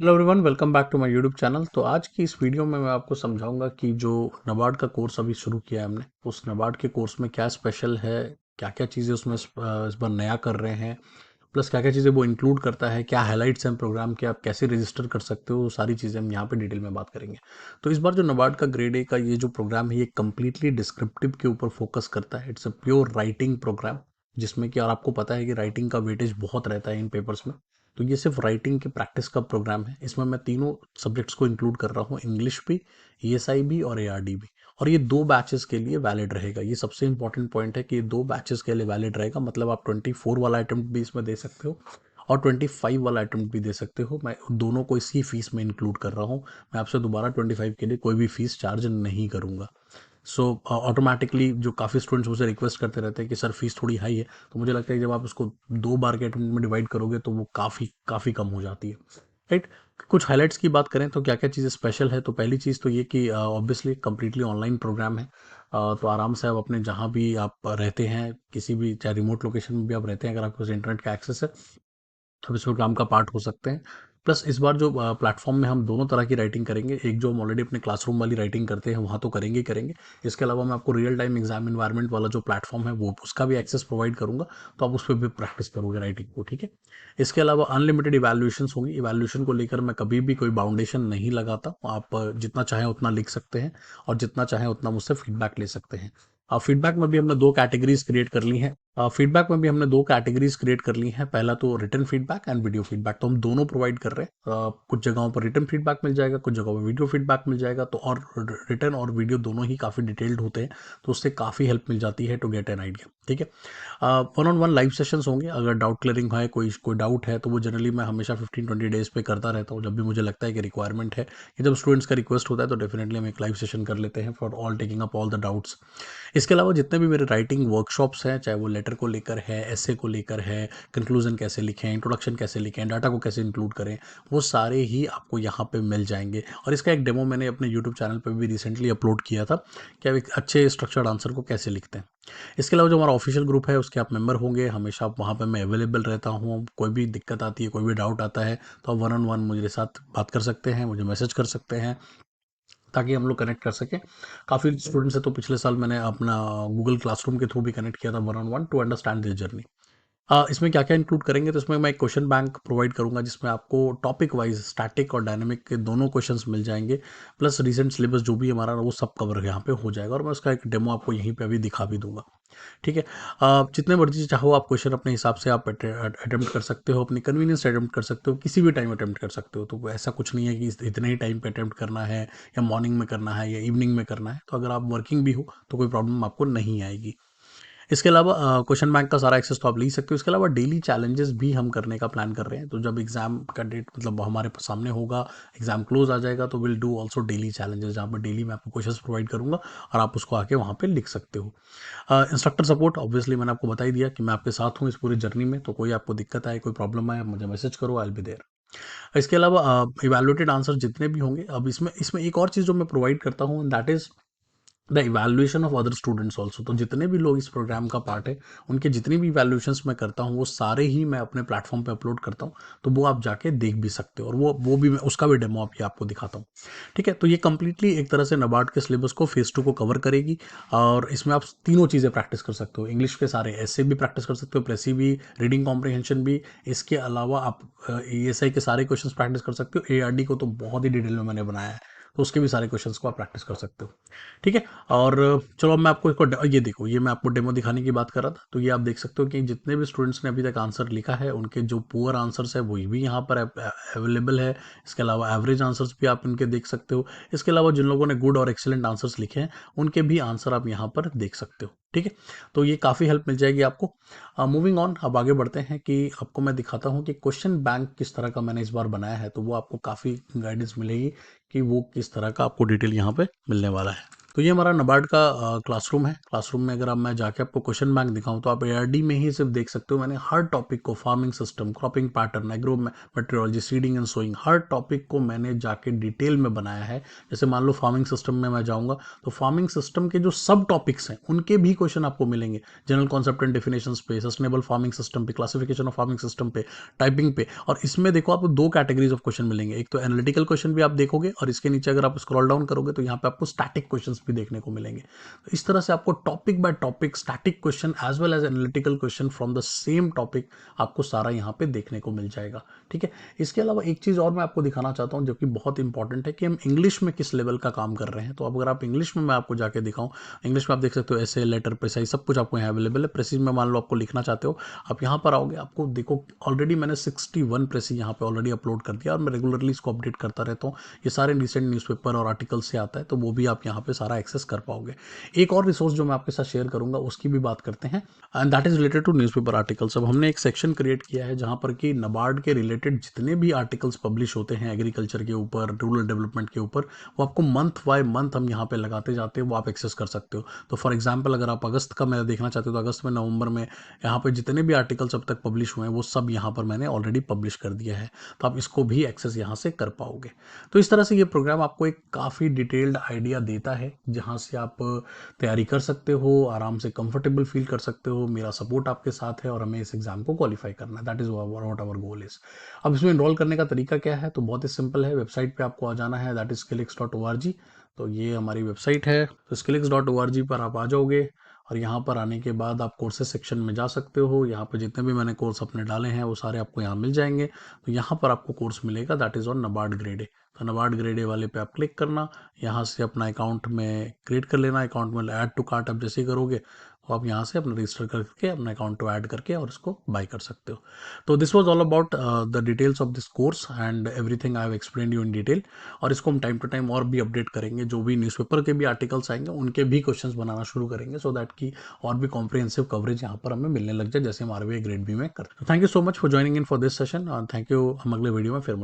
Hello everyone, welcome back to my YouTube channel. तो आज की इस वीडियो में मैं आपको समझाऊंगा कि जो नबार्ड का कोर्स अभी शुरू किया है हमने, उस नबार्ड के कोर्स में क्या स्पेशल है, क्या क्या चीज़ें उसमें इस बार नया कर रहे हैं, प्लस क्या क्या चीज़ें वो इंक्लूड करता है, क्या हाइलाइट्स हैं प्रोग्राम के, आप कैसे रजिस्टर कर सकते हो, वो सारी चीज़ें हम यहाँ पे डिटेल में बात करेंगे। तो इस बार जो नबार्ड का ग्रेड ए का ये जो प्रोग्राम है, ये कम्प्लीटली डिस्क्रिप्टिव के ऊपर फोकस करता है। It's a pure writing program, जिसमें कि और आपको पता है कि राइटिंग का वेटेज बहुत रहता है इन पेपर्स में। तो ये सिर्फ राइटिंग की प्रैक्टिस का प्रोग्राम है। इसमें मैं तीनों सब्जेक्ट्स को इंक्लूड कर रहा हूँ, इंग्लिश भी, ईएसआई भी और एआरडी भी। और ये 2 बैचेस के लिए वैलिड रहेगा। ये सबसे इंपॉर्टेंट पॉइंट है कि ये 2 बैचेस के लिए वैलिड रहेगा। मतलब आप 24 वाला अटेम्प्ट भी इसमें दे सकते हो और 25 वाला अटेम्प्ट भी दे सकते हो। मैं दोनों को इसी फीस में इंक्लूड कर रहा हूँ। मैं आपसे दोबारा 25 के लिए कोई भी फीस चार्ज नहीं करूँगा। सो ऑटोमेटिकली जो काफ़ी स्टूडेंट्स मुझसे रिक्वेस्ट करते रहते हैं कि सर फीस थोड़ी हाई है, तो मुझे लगता है कि जब आप उसको 2 बार के अटेम्प्ट में डिवाइड करोगे तो वो काफ़ी काफ़ी कम हो जाती है, राइट। कुछ हाइलाइट्स की बात करें तो क्या क्या चीज़ें स्पेशल है, तो पहली चीज़ तो ये कि ऑब्वियसली कंप्लीटली ऑनलाइन प्रोग्राम है। तो आराम से आप अपने जहाँ भी आप रहते हैं, किसी भी चाहे रिमोट लोकेशन में भी आप रहते हैं, अगर आपके पास इंटरनेट का एक्सेस है तो इस प्रोग्राम का पार्ट हो सकते हैं। प्लस इस बार जो प्लेटफॉर्म में हम दोनों तरह की राइटिंग करेंगे, एक जो हम ऑलरेडी अपने क्लासरूम वाली राइटिंग करते हैं वहाँ तो करेंगे ही करेंगे। इसके अलावा मैं आपको रियल टाइम एग्जाम इन्वायरमेंट वाला जो प्लेटफॉर्म है वो उसका भी एक्सेस प्रोवाइड करूँगा, तो आप उस पर भी प्रैक्टिस करोगे राइटिंग को, ठीक है। इसके अलावा अनलिमिटेड इवैल्यूएशंस होंगी। इवैल्यूएशन को लेकर मैं कभी भी कोई बाउंडेशन नहीं लगाता। आप जितना चाहें उतना लिख सकते हैं और जितना चाहें उतना मुझसे फीडबैक ले सकते हैं। फीडबैक में भी हमने 2 कैटेगरीज क्रिएट कर ली हैं। फीडबैक में भी हमने 2 कैटेगरीज क्रिएट कर ली हैं। पहला तो written feedback and video feedback, तो हम दोनों प्रोवाइड कर रहे हैं। कुछ जगहों पर रिटन फीडबैक मिल जाएगा, कुछ जगहों पर वीडियो फीडबैक मिल जाएगा। तो और रिटन और वीडियो दोनों ही काफ़ी डिटेल्ड होते हैं, तो उससे काफ़ी हेल्प मिल जाती है टू गेट एन आइडिया, ठीक है। One on one live sessions होंगे। अगर डाउट क्लियरिंग है, कोई कोई डाउट है, तो वो जनरली मैं हमेशा 15-20 डेज पे करता रहता हूँ, जब भी मुझे लगता है कि रिक्वायरमेंट है, कि जब स्टूडेंट्स का रिक्वेस्ट होता है तो डेफिनेटली हम एक लाइव सेशन कर लेते हैं for all taking up all the doubts. इसके अलावा जितने भी मेरे राइटिंग वर्कशॉप्स हैं, चाहे वो लेटर को लेकर है, एसे को लेकर है, कंक्लूजन कैसे लिखें, इंट्रोडक्शन कैसे लिखें, डाटा को कैसे इंक्लूड करें, वो सारे ही आपको यहाँ पे मिल जाएंगे। और इसका एक डेमो मैंने अपने यूट्यूब चैनल पर भी रिसेंटली अपलोड किया था कि आप एक अच्छे स्ट्रक्चर्ड आंसर को कैसे लिखते हैं। इसके अलावा जो हमारा ऑफिशियल ग्रुप है उसके आप मेंबर होंगे, हमेशा वहाँ पे मैं अवेलेबल रहता हूँ। कोई भी दिक्कत आती है, कोई भी डाउट आता है, तो आप वन ऑन वन मुझे साथ बात कर सकते हैं, मुझे मैसेज कर सकते हैं, ताकि हम लोग कनेक्ट कर सकें। काफ़ी स्टूडेंट्स से तो पिछले साल मैंने अपना गूगल क्लासरूम के थ्रू भी कनेक्ट किया था one on one two understand this journey. इसमें क्या क्या इंक्लूड करेंगे, तो इसमें मैं एक क्वेश्चन बैंक प्रोवाइड करूंगा जिसमें आपको टॉपिक वाइज स्टैटिक और डायनामिक के दोनों क्वेश्चंस मिल जाएंगे। प्लस रिसेंट सिलेबस जो भी हमारा वो सब कवर यहाँ पे हो जाएगा, और मैं उसका एक डेमो आपको यहीं पे अभी दिखा भी दूंगा, ठीक है। जितने मर्जी चाहो आप क्वेश्चन अपने हिसाब से आप अटेम्प्ट कर सकते हो, अपनी कन्वीनियंस से अटेम्प्ट कर सकते हो, किसी भी टाइम अटेम्प्ट कर सकते हो। तो ऐसा कुछ नहीं है कि इतने ही टाइम पे अटेम्प्ट करना है, या मॉर्निंग में करना है या इवनिंग में करना है। तो अगर आप वर्किंग भी हो तो कोई प्रॉब्लम आपको नहीं आएगी। इसके अलावा क्वेश्चन बैंक का सारा एक्सेस तो आप ले ही सकते हो। इसके अलावा डेली चैलेंजेस भी हम करने का प्लान कर रहे हैं। तो जब एग्जाम का डेट मतलब हमारे सामने होगा, एग्जाम क्लोज आ जाएगा, तो will do also daily challenges, जहाँ पर डेली मैं आपको क्वेश्चंस प्रोवाइड करूंगा और आप उसको आके वहाँ पे लिख सकते हो। इंस्ट्रक्टर सपोर्ट ऑब्वियसली मैंने आपको बता ही दिया कि मैं आपके साथ हूँ इस पूरी जर्नी में। तो कोई आपको दिक्कत आए, कोई प्रॉब्लम आए, आप मुझे मैसेज करो, आई विल बी देयर। इसके अलावा इवैल्यूएटेड आंसर जितने भी होंगे, अब इसमें इसमें एक और चीज़ जो मैं प्रोवाइड करता हूँ, that is the evaluation of other students also. तो जितने भी लोग इस प्रोग्राम का पार्ट है, उनके जितनी भी इवैल्यूएशंस मैं करता हूँ वो सारे ही मैं अपने प्लेटफॉर्म पे अपलोड करता हूँ। तो वो आप जाके देख भी सकते हो, और वो भी मैं उसका भी डेमो आप आपको दिखाता हूँ, ठीक है। तो ये कंप्लीटली एक तरह से नबार्ड के सिलेबस को फेज 2 को कवर करेगी। और इसमें आप तीनों चीज़ें प्रैक्टिस कर सकते हो। इंग्लिश के सारे ऐसे भी प्रैक्टिस कर सकते हो, प्रेसी भी, रीडिंग कॉम्प्रिहेंशन भी। इसके अलावा आप ईएसआई के सारे क्वेश्चंस प्रैक्टिस कर सकते हो। एआरडी को तो बहुत ही डिटेल में मैंने बनाया है, तो उसके भी सारे क्वेश्चंस को आप प्रैक्टिस कर सकते हो, ठीक है। और चलो अब मैं आपको इसको ये देखो, ये मैं आपको डेमो दिखाने की बात कर रहा था। तो ये आप देख सकते हो कि जितने भी स्टूडेंट्स ने अभी तक आंसर लिखा है, उनके जो पुअर आंसर्स है वही भी यहाँ पर अवेलेबल है। इसके अलावा एवरेज आंसर्स भी आप इनके देख सकते हो। इसके अलावा जिन लोगों ने गुड और एक्सीलेंट आंसर्स लिखे हैं, उनके भी आंसर आप यहाँ पर देख सकते हो, ठीक है। तो ये काफ़ी हेल्प मिल जाएगी आपको। मूविंग ऑन, अब आगे बढ़ते हैं कि आपको मैं दिखाता हूँ कि क्वेश्चन बैंक किस तरह का मैंने इस बार बनाया है। तो वो आपको काफ़ी गाइडेंस मिलेगी कि वो किस तरह का आपको डिटेल यहाँ पे मिलने वाला है। तो ये हमारा नबार्ड का क्लासरूम है। क्लासरूम में अगर आप मैं जाके आपको क्वेश्चन बैंक दिखाऊं तो आप एआरडी में ही सिर्फ देख सकते हो। मैंने हर टॉपिक को, farming system, cropping pattern, agro metrology, seeding and sowing, हर टॉपिक को मैंने जाके डिटेल में बनाया है। जैसे मान लो फार्मिंग सिस्टम में मैं जाऊंगा तो फार्मिंग सिस्टम के जो सब टॉपिक्स हैं उनके भी क्वेश्चन आपको मिलेंगे। जनरल कॉन्सेप्ट एंड डेफिनेशन पे, सस्टेनेबल फार्मिंग सिस्टम पे, क्लासिफिकेशन ऑफ फार्मिंग सिस्टम पे, टाइपिंग पे। और इसमें देखो आपको दो कैटेगरीज ऑफ क्वेश्चन मिलेंगे। एक तो एनालिटिकल क्वेश्चन भी आप देखोगे और इसके नीचे अगर आप स्क्रॉल डाउन करोगे तो यहाँ पे आपको स्टैटिक क्वेश्चंस भी देखने को मिलेंगे। तो इस तरह से आपको topic by topic static question as well as analytical question from the same topic आपको सारा यहाँ पे देखने को मिल जाएगा। ठीक है। इसके अलावा एक चीज और मैं आपको दिखाना चाहता हूँ जो कि बहुत इंपॉर्टेंट है कि हम इंग्लिश में किस लेवल का काम कर रहे हैं। तो अब अगर आप इंग्लिश में मैं आपको जाके दिखाऊं, इंग्लिश में आप देख सकते हो ऐसे, लेटर, प्रेसाइज, सब कुछ आपको यहाँ अवेलेबल है। प्रेसिज में मान लो आपको लिखना चाहते हो, आप यहाँ पर आओगे, आपको देखो ऑलरेडी मैंने 61 प्रेसिज यहाँ पे ऑलरेडी अपलोड कर दिया और मैं रेगुलरली इसको अपडेट करता रहता हूँ। ये सारे रिसेंट न्यूज़पेपर और आर्टिकल से आता है, तो वो भी आप यहाँ पे सारा एक्सेस कर पाओगे। एक और रिसोर्स जो मैं आपके साथ शेयर करूंगा उसकी भी बात करते हैं, and that is related to newspaper articles. अब हमने एक सेक्शन क्रिएट किया है जहां पर कि नबार्ड के रिलेटेड जितने भी आर्टिकल्स पब्लिश होते हैं एग्रीकल्चर के ऊपर, रूरल डेवलपमेंट के ऊपर, वो आपको मंथ बाय मंथ हम यहाँ पे लगाते जाते हैं, वो आप एक्सेस कर सकते हो। तो फॉर एग्जाम्पल अगर आप अगस्त का मैं देखना चाहते हो तो अगस्त में, नवंबर में यहाँ पे जितने भी आर्टिकल्स अब तक पब्लिश हुए हैं वो सब यहाँ पर मैंने ऑलरेडी पब्लिश कर दिया है, तो आप इसको भी एक्सेस यहाँ से कर पाओगे। तो इस तरह से ये प्रोग्राम आपको एक काफ़ी डिटेल्ड आइडिया देता है जहाँ से आप तैयारी कर सकते हो, आराम से कंफर्टेबल फील कर सकते हो। मेरा सपोर्ट आपके साथ है और हमें इस एग्जाम को क्वालिफाई करना है। That is what our goal is. अब इसमें इनरोल करने का तरीका क्या है, तो बहुत ही सिंपल है। वेबसाइट पे आपको आ जाना है, दैट इज skillx.org। तो ये हमारी वेबसाइट है, तो skillx.org पर आप आ जाओगे और यहाँ पर आने के बाद आप कोर्सेज सेक्शन में जा सकते हो। यहाँ पर जितने भी मैंने कोर्स अपने डाले हैं वो सारे आपको यहाँ मिल जाएंगे। तो यहाँ पर आपको कोर्स मिलेगा, that is on NABARD grade A. तो नबार्ड ग्रेड ए वाले पे आप क्लिक करना, यहाँ से अपना अकाउंट में क्रिएट कर लेना। अकाउंट में ऐड टू कार्ट आप जैसे ही करोगे तो आप यहाँ से अपना रजिस्टर करके अपना अकाउंट को ऐड करके और इसको बाय कर सकते हो। तो this was all about the details of this course and everything I have explained you in detail. और इसको हम टाइम टू टाइम और भी अपडेट करेंगे, जो भी न्यूज़पेपर के भी आर्टिकल्स आएंगे उनके भी क्वेश्चंस बनाना शुरू करेंगे, सो दैट की और भी कॉम्प्रिहेंसिव कवरेज यहाँ पर हमें मिलने लग जाए जैसे हम आरबीआई ग्रेड बी में करते हैं। Thank you so much for joining in for this session. Thank you. हम अगले वीडियो में फिर